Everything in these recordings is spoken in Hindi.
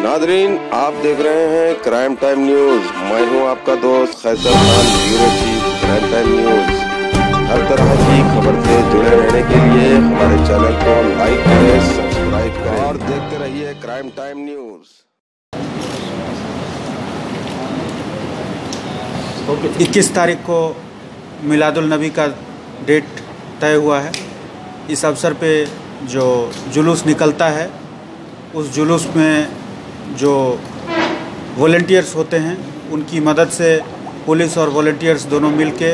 नादरीन, आप देख रहे हैं क्राइम टाइम न्यूज। मैं हूं आपका दोस्त Qaiser Khan, bureau chief Crime Time News. हर तरह की खबर से जुड़े रहने के लिए हमारे चैनल को लाइक करें, सब्सक्राइब करें और देखते रहिए क्राइम टाइम न्यूज। 21 तारीख को मिलादुल नबी का डेट तय हुआ है। इस अवसर पे जो जुलूस निकलता है, उस जुलूस में जो वॉलंटियर्स होते हैं, उनकी मदद से पुलिस और वॉलंटियर्स दोनों मिलके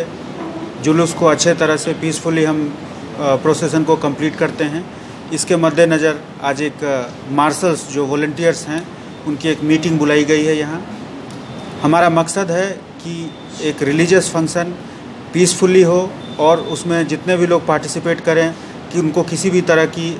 जुलूस को अच्छे तरह से पीसफुली हम प्रोसेसन को कंप्लीट करते हैं। इसके मद्देनज़र आज एक मार्शल्स जो वॉलंटियर्स हैं, उनकी एक मीटिंग बुलाई गई है यहाँ। हमारा मकसद है कि एक रिलीजियस फंक्शन पीसफुली हो और उसमें जितने भी लोग पार्टिसिपेट करें कि उनको किसी भी तरह की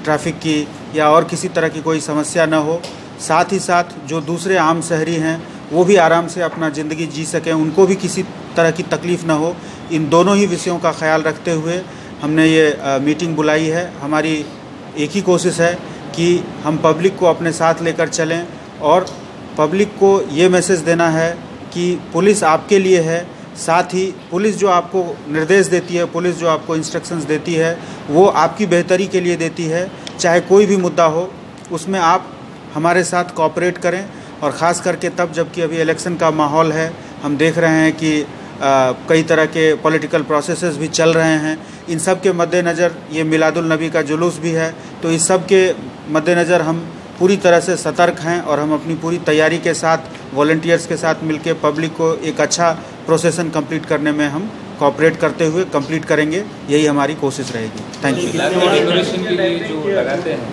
ट्रैफिक की या और किसी तरह की कोई समस्या न हो। साथ ही साथ जो दूसरे आम शहरी हैं वो भी आराम से अपना ज़िंदगी जी सकें, उनको भी किसी तरह की तकलीफ़ न हो। इन दोनों ही विषयों का ख्याल रखते हुए हमने ये मीटिंग बुलाई है। हमारी एक ही कोशिश है कि हम पब्लिक को अपने साथ लेकर चलें और पब्लिक को ये मैसेज देना है कि पुलिस आपके लिए है। साथ ही पुलिस जो आपको निर्देश देती है, पुलिस जो आपको इंस्ट्रक्शंस देती है, वो आपकी बेहतरी के लिए देती है। चाहे कोई भी मुद्दा हो, उसमें आप हमारे साथ कोऑपरेट करें। और ख़ास करके तब जबकि अभी इलेक्शन का माहौल है, हम देख रहे हैं कि कई तरह के पॉलिटिकल प्रोसेसेस भी चल रहे हैं। इन सब के मद्देनज़र ये मिलादुल नबी का जुलूस भी है। तो इस सब के मद्देनज़र हम पूरी तरह से सतर्क हैं और हम अपनी पूरी तैयारी के साथ वॉलंटियर्स के साथ मिलकर पब्लिक को एक अच्छा प्रोसेसन कंप्लीट करने में हम कोऑपरेट करते हुए कंप्लीट करेंगे। यही हमारी कोशिश रहेगी। Thank you. डेकोरेशन के लिए जो लगाते हैं,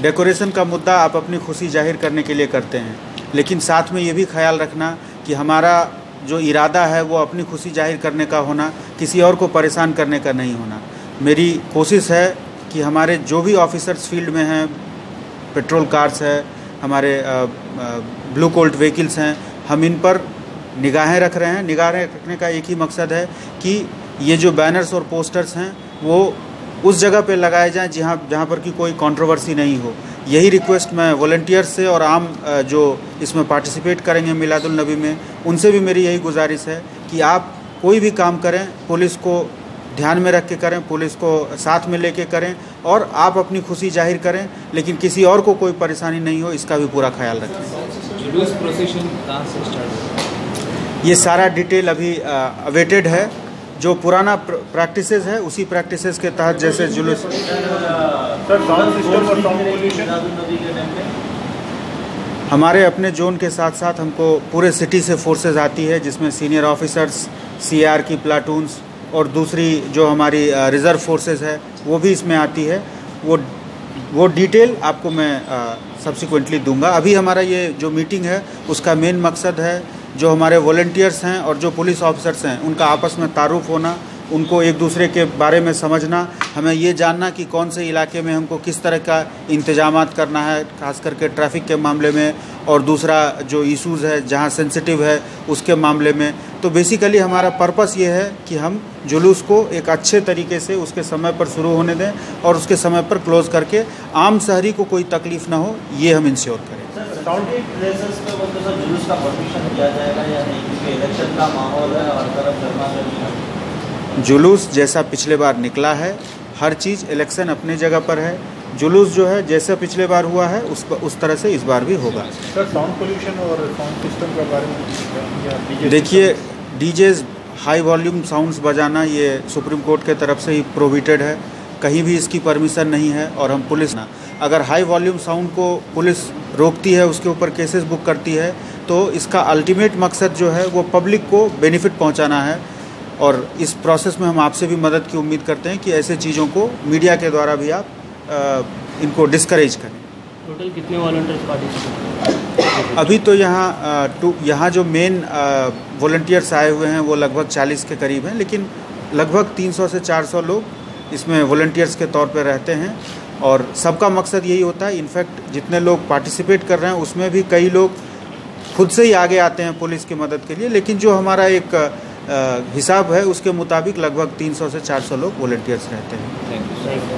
डेकोरेशन का मुद्दा आप अपनी खुशी जाहिर करने के लिए करते हैं, लेकिन साथ में ये भी ख्याल रखना कि हमारा जो इरादा है वो अपनी खुशी जाहिर करने का होना, किसी और को परेशान करने का नहीं होना। मेरी कोशिश है कि हमारे जो भी ऑफिसर्स फील्ड में हैं, पेट्रोल कार्स है, हमारे ब्लू कोल्ट व्हीकल्स हैं, हम इन पर निगाहें रख रहे हैं। निगाहें रखने का एक ही मकसद है कि ये जो बैनर्स और पोस्टर्स हैं वो उस जगह पे लगाए जाएं जहाँ पर कि कोई कंट्रोवर्सी नहीं हो। यही रिक्वेस्ट मैं वॉलंटियर्स से और आम जो इसमें पार्टिसिपेट करेंगे मिलादुल नबी में, उनसे भी मेरी यही गुजारिश है कि आप कोई भी काम करें पुलिस को ध्यान में रख के करें, पुलिस को साथ में लेके करें और आप अपनी खुशी जाहिर करें, लेकिन किसी और को कोई परेशानी नहीं हो, इसका भी पूरा ख्याल रखें। जुलूस प्रोसेशन कहाँ से स्टार्ट होगा? ये सारा डिटेल अभी अवेटेड है। जो पुराना प्रैक्टिसेस है उसी प्रैक्टिसेस के तहत जैसे जुलूस हमारे अपने जोन के साथ साथ हमको पूरे सिटी से फोर्सेस आती है, जिसमें सीनियर ऑफिसर्स, सीआर की प्लाटून्स और दूसरी जो हमारी रिज़र्व फोर्सेस है वो भी इसमें आती है। वो डिटेल आपको मैं सब्सिक्वेंटली दूंगा। अभी हमारा ये जो मीटिंग है उसका मेन मकसद है जो हमारे वॉलंटियर्स हैं और जो पुलिस ऑफिसर्स हैं उनका आपस में तारुफ होना, उनको एक दूसरे के बारे में समझना, हमें ये जानना कि कौन से इलाके में हमको किस तरह का इंतजामात करना है, खास करके ट्रैफिक के मामले में, और दूसरा जो इश्यूज़ है जहाँ सेंसिटिव है उसके मामले में। तो बेसिकली हमारा पर्पस ये है कि हम जुलूस को एक अच्छे तरीके से उसके समय पर शुरू होने दें और उसके समय पर क्लोज़ करके आम शहरी को कोई तकलीफ़ ना हो, ये हम इंश्योर करें। प्लेसेस पे मतलब जुलूस का परमिशन दिया जाएगा या नहीं, क्योंकि इलेक्शन का माहौल है और तरफ गर्मा-गर्मी है। जुलूस जैसा पिछले बार निकला है, हर चीज़ इलेक्शन अपनी जगह पर है। जुलूस जो है जैसा पिछले बार हुआ है उस तरह से इस बार भी होगा। सर, साउंड पोल्यूशन और साउंड सिस्टम के बारे में देखिए, डीजेज हाई वॉल्यूम साउंड्स बजाना ये सुप्रीम कोर्ट के तरफ से ही प्रोहिबिटेड है, कहीं भी इसकी परमिशन नहीं है। और हम पुलिस ना, अगर हाई वॉल्यूम साउंड को पुलिस रोकती है, उसके ऊपर केसेस बुक करती है, तो इसका अल्टीमेट मकसद जो है वो पब्लिक को बेनिफिट पहुंचाना है। और इस प्रोसेस में हम आपसे भी मदद की उम्मीद करते हैं कि ऐसे चीज़ों को मीडिया के द्वारा भी आप इनको डिस्करेज करें। टोटल कितने वॉलंटियर्स पार्टिसिपेट? अभी तो यहाँ जो मेन वॉलंटियर्स आए हुए हैं वो लगभग 40 के करीब हैं, लेकिन लगभग 300 से 400 लोग इसमें वॉलंटियर्स के तौर पर रहते हैं और सबका मकसद यही होता है। इनफैक्ट जितने लोग पार्टिसिपेट कर रहे हैं उसमें भी कई लोग खुद से ही आगे आते हैं पुलिस की मदद के लिए, लेकिन जो हमारा एक हिसाब है उसके मुताबिक लगभग 300 से 400 लोग वॉलंटियर्स रहते हैं। Thank you.